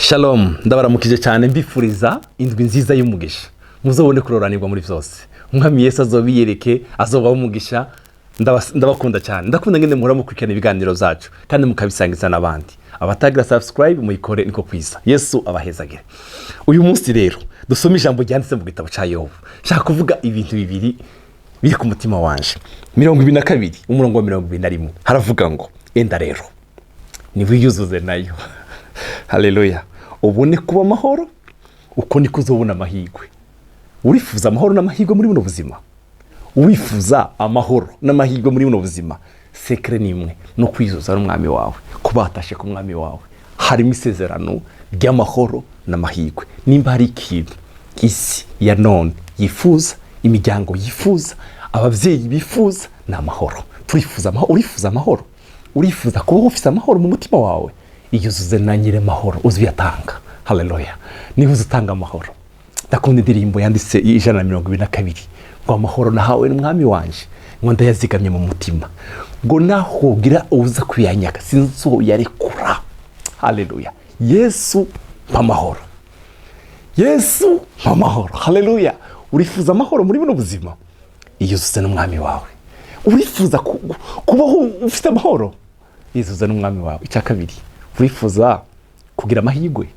Shalom, ndabaramukije cyane mbifuriza indwi nziza y'umugisha. Muzobone kuroranirwa muri byose. Umwami Yesu azobiyereke, azobaho umugisha. Ndabakunda cyane. Ndakunda ngende muhora mukurikirana ibiganiro zacu kandi mukabisangiza n'abandi. Abatagira subscribe muyikore niko kwiza. Yesu abahezagire. Uyu munsi rero dusoma ijambo ryanditse mu gitabo cya Yobu. Shaka kuvuga ibintu bibiri biri ku mutima wanje. 22 umurongo wa 21 haravuga ngo enda rero niwiyuzuze nayo. Haleluya. Ubone kuba amahoro uko niko uzobona amahirwe. Urifuza amahoro n'amahirwe muri buno buzima? Wifuza amahoro n'amahirwe muri buno buzima? Sekre nimwe no kwizuza n'umwami wawe, kubatashe ku mwami wawe. Harimo isezerano ry'amahoro n'amahirwe. Nimba hari ikintu isi ya none yifuza, imiryango yifuza, abavyeyi bifuza na amahoro. Turifuza amahoro. Urifuza amahoro? Urifuza kuba ufite amahoro mu mutima wawe? Iyuzuze na nyire mahoro uzuyatanga. Haleluya. Niba uzutanga amahoro. Ndakunda indirimbo yanditse 122 ngo amahoro nahawe n'umwami wanje ngo ndayazigamye mu mutima ngo nahogira uza kuyanyaka sinzo yarekura. Haleluya. Yesu amahoro. Yesu amahoro. Haleluya. Urifuza amahoro muri buno buzima? Iyuzuze n'umwami wawe. Urifuza kubaho ufite amahoro? Iyuzuze n'umwami wawe. Icya kabiri, urifuza kugira amahirwe?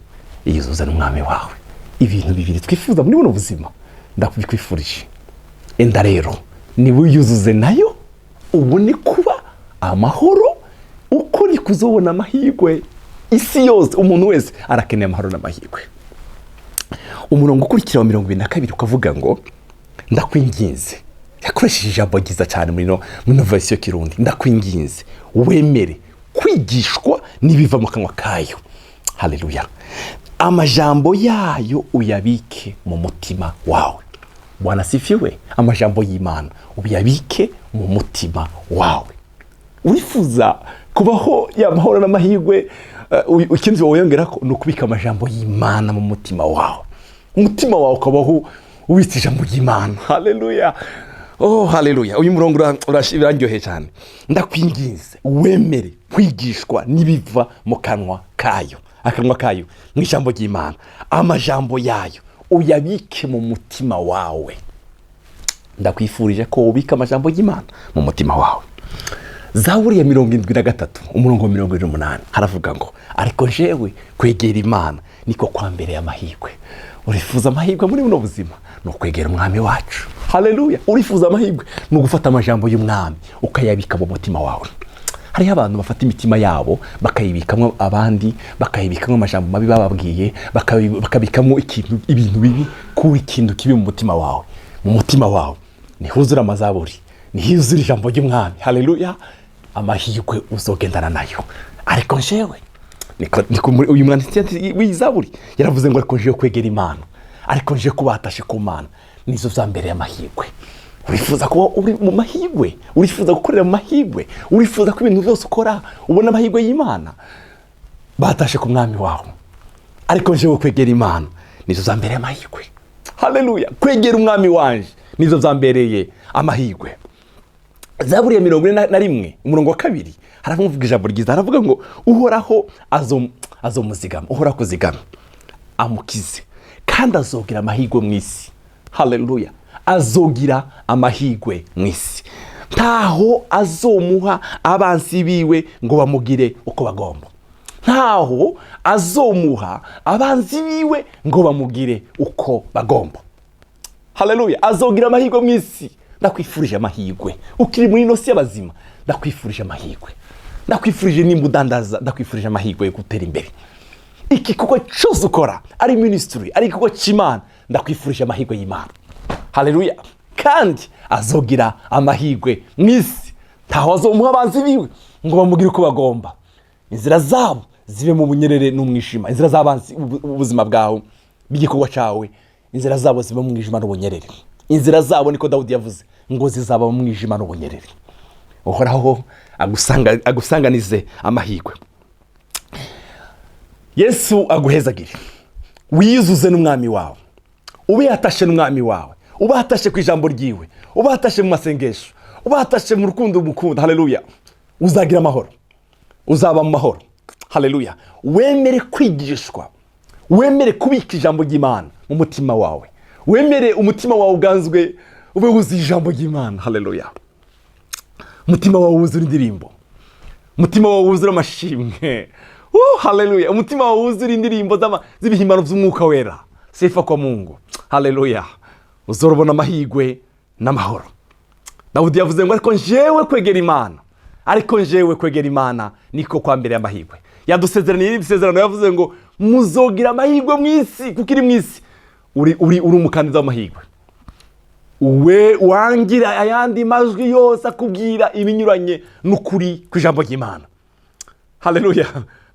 Iyuzuze n'umwami wawe. Ibintu bibiri twifuza muri buno buzima ndakubikwifurije. Enda rero niwiyuzuze nayo ubone kuba amahoro uko nikuzobona amahirwe. Isi yose umuntu wese arakeneye amahoro n'amahirwe. Umurongo ukurikira wa 22 ukavuga ngo ndakwinginze. Yakoresheje ijambo ryiza cyane muri version Kirundi. Ndakwinginze wemere kwigishwa nibiva mu kanwa kayo. Haleluya. Amajambo yayo uyabike mu mutima wawe. Bwana sifiwe. Amajambo y'Imana uyabike mu mutima wawe. Urifuza kubaho ya mahoro n'amahirwe, ikindi woyongera ko nukubika amajambo y'Imana mu mutima wawe. Umutima wawe ukabaho ubitse ijambo y'Imana. Haleluya. Oh, haleluya. Uyu murongo urashirangyohe cyane. Ndakwinginze wemere kwigishwa nibiva mu kanwa kayo. Akanwa kayo mw'ijambo ry'Imana. Amajambo yayo uyabike mu mutima wawe. Ndakwifurije ko ubika amajambo y'Imana mu mutima wawe. Zaburi ya 73 umurongo wa 28 haravuga ngo ariko jewe kwegera Imana niko kwambere amahirwe. Urifuza amahirwe muri buno buzima no kwegera umwami wacu. Haleluya. Urifuza amahirwe no gufata amajambo y'umwami ukayabika mu mutima wawe. Hari abantu bafata imitima yabo bakayibikamwe abandi, bakayibikamwe amajambo mabi bababwiye, bakabikamwe ibintu bibi kuri ikintu kibi mu mutima wawe. Mu mutima wawe nihuzura amazaburi, nihuzura ijambo ry'umwami. Haleluya. Amahirwe uzogendana nayo. Ariko jewe niko uyu mwanditsi w'izaburi yaravuze ngo ariko jewe kwegera Imana, ariko jewe kubatashe ku Mana nizo zambereye amahirwe. Urifuza kuba uri mu mahirwe? Urifuza gukorera mu mahirwe? Urifuza ko ibintu byose ukora ubona amahirwe y'Imana? Batashe ku mwami wawe. Ariko jewe kwegera Imana nizo zambereye amahirwe. Haleluya. Kwegera umwami wanje nizo zambereye amahirwe. Zaburi ya 41 umurongo wa 2 haravuga ijambo ryiza. Haravuga ngo uhoraho azomuzigama. Uhoraho kuzigama amukize kandi azogira amahirwe mu isi. Haleluya. Azogira amahirwe mu isi. Ntaho azomuha abansi biwe ngo bamugire uko bagomba. Ntaho azomuha abansi biwe ngo bamugire uko bagomba. Haleluya. Azogira amahirwe mu isi. Ndakwifurije amahirwe. Ukiri muri nosi y'abazima ndakwifurije amahirwe. Ndakwifurije nimba udandaza ndakwifurije amahirwe yo gutera imbere. Iki kuko cyose ukora ari ministry ari kuko cy'Imana ndakwifurije amahirwe y'Imana. Haleluya. Kandi azogira amahirwe mwisi. Ntaho azomuha abanzi biwe ngo bamugire uko bagomba. Inzira zabo zibe mu bunyerere n'umwishima. Inzira z'abanzi ubuzima bwawe b'igikorwa cyawe, inzira zabo zibe mu mwijima n'ubunyerere. Inzira zabo niko Dawudi yavuze ngo zizaba mu mwijima n'ubunyerere. Uhoraho agusanganize amahirwe. Yesu aguhezagire. Wiyuzuze n'umwami wawe. Ube yatashe n'umwami wawe. Ubatashe ku ijambo ryiwe, ubatashe mu masengesho, ubatashe mu rukundo mukunda. Haleluya. Uzagira amahoro, uzaba mu mahoro. Haleluya. Wemere kwigishwa wemere kubika ijambo ry'Imana mu mutima wawe, wemere umutima wawe uganzwe ube wuzuye ijambo ry'Imana. Haleluya. Umutima wawe wuzura indirimbo, umutima wawe wuzura amashimwe. Haleluya. Umutima wawe wuzura indirimbo z'ibihimbano by'umwuka wera. Sifa kwa Mungu. Haleluya. Uzorobona amahigwe n'amahoro. Dawudi yavuze ngo ariko njewe kwegera Imana niko kwa mbere y'amahigwe. Yadusezeraniye ibisezerano, yavuze ngo muzogira amahigwe mu isi, kuko iri mu isi uri umukandida w'amahigwe. We wangira ayandi majwi yose akubwira ibinyuranye n'ukuri kw'ijambo ry'Imana. Haleluya.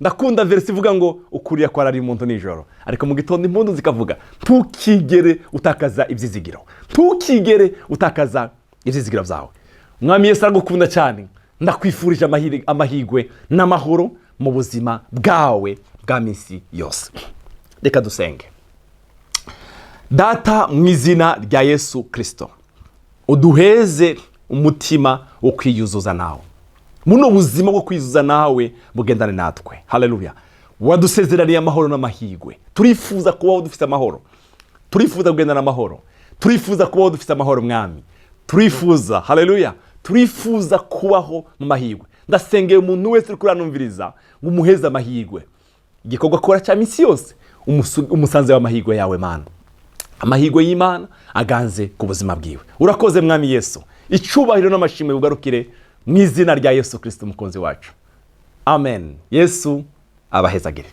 Ndakunda verse ivuga ngo ukuri akwarari umuntu nijoro, ariko mu gitondo impundu zikavuga. Ntukigere utakaza ibyizigiro, ntukigere utakaza ibyizigiro byawe. Umwami Yesu aragukunda cyane. Ndakwifurije amahigwe n'amahoro mu buzima bwawe bwa minsi yose. Reka dusenge. Data, mu izina rya Yesu Kristo, uduheze umutima wo kwiyuzuza nawe. Muno buzima bwo kwiyuzuza nawe bugendane natwe. Haleluya. Wadusezeraniye amahoro n'amahigwe. Turifuza kubaho dufite amahoro, turifuza kugendana amahoro, turifuza kubaho dufite amahoro mwami. Turifuza, haleluya, turifuza kubaho mu mahigwe. Ndasengeye umuntu wese uri kuranumviriza ngo umuheze amahigwe. Igikorwa akora cya minsi yose umusanze w'amahigwe yawe Mana. Amahigwe y'Imana aganze ku buzima bwiwe. Urakoze mwami Yesu. Icubahiro n'amashimwe bugarukire mu izina rya Yesu Kristo umukunzi wacu. Amen. Yesu abahezagire.